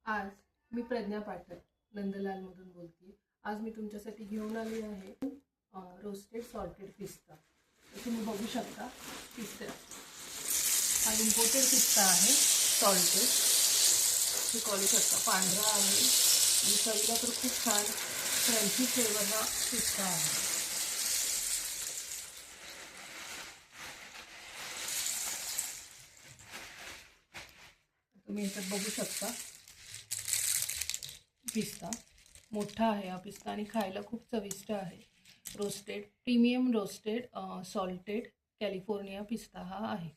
आज मी प्रज्ञा पाठक नंदलालमधून बोलते। आज मी तुमच्यासाठी घेऊन आली आहे रोस्टेड सॉल्टेड पिस्ता। तुम्ही बघू शकता पिस्ता हा इम्पोर्टेड पिस्ता आहे, सॉल्टेड। तुम्ही करू शकता पांढरा आहे आणि चवीला तर खूप छान क्रंची फ्लेवर हा पिस्ता आहे। तुम्ही इथे बघू शकता पिस्ता मोठा आहे हा पिस्ता आणि खायला खूप चविष्ट आहे। Roasted premium roasted salted California पिस्ता हा आहे।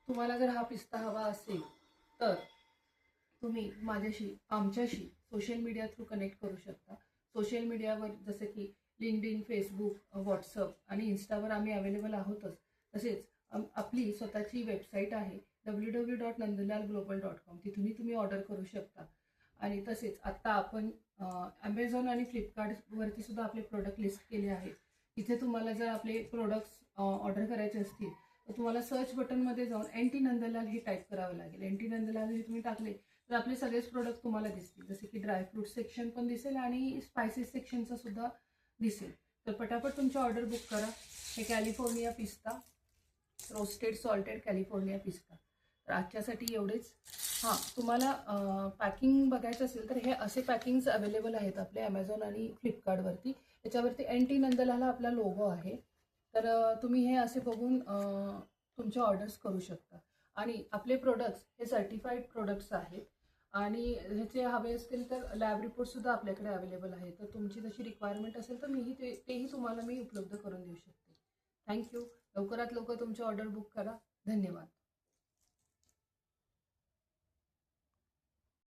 तुम्हाला जर हा पिस्ता हवा असेल तर तुम्ही आमच्याशी सोशल मीडिया थ्रू कनेक्ट करू शकता। सोशल मीडियावर जसे की लिंक्डइन, फेसबुक, व्हॉट्सअप आणि इंस्टावर आम्ही अवेलेबल आहोतच। तसेच आपली स्वतःची वेबसाईट आहे www.nandalalglobal.com, तिथूनही तुम्ही ऑर्डर करू शकता। आणि तसेच आता आपण ॲमेझॉन आणि फ्लिपकार्टवरती सुद्धा आपले प्रोडक्ट लिस्ट केले आहेत। तिथे तुम्हाला जर आपले प्रोडक्ट्स ऑर्डर करायचे असतील तर तुम्हाला सर्च बटनमध्ये जाऊन NT नंदलाल हे टाईप करावं लागेल। NT नंदलाल हे तुम्ही टाकले तर आपले सगळेच प्रोडक्ट तुम्हाला दिसतील, जसे की ड्रायफ्रूट सेक्शन पण दिसेल आणि स्पायसेस सेक्शनचं सुद्धा दिसेल। तर पटापट तुमची ऑर्डर बुक करा। हे कॅलिफोर्निया पिस्ता, रोस्टेड सॉल्टेड कॅलिफोर्निया पिस्ता। तर आजच्यासाठी एवढेच। हां, तुम्हाला पॅकिंग बघायचं असेल तर हे असे पॅकिंग्स अवेलेबल आहेत आपले ॲमेझॉन आणि फ्लिपकार्टवरती। त्याच्यावरती NT नंदलाल आपला लोगो आहे। तर तुम्ही हे असे बघून तुमच्या ऑर्डर्स करू शकता। आणि आपले प्रोडक्ट्स हे सर्टिफाईड प्रोडक्ट्स आहेत आणि ह्याचे हवे असतील तर लॅब रिपोर्टसुद्धा आपल्याकडे अवेलेबल आहे। तर तुमची जशी रिक्वायरमेंट असेल तर तेही तुम्हाला मी उपलब्ध करून देऊ शकते। थँक्यू। लवकरात लवकर तुमची ऑर्डर बुक करा। धन्यवाद।